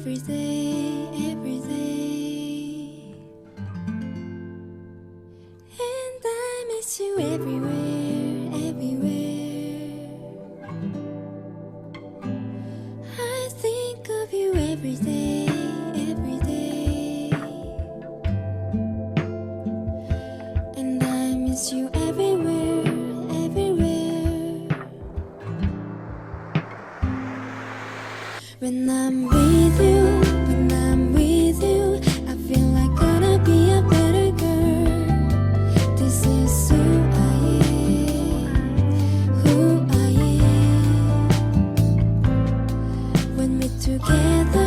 every day, every day. And I miss you everywhere, everywhere. I think of you every day, every day. And I miss you everywhere, everywhere. When I'm with you, when I'm with you, I feel like gonna be a better girl. This is who I am, who I am. When we're together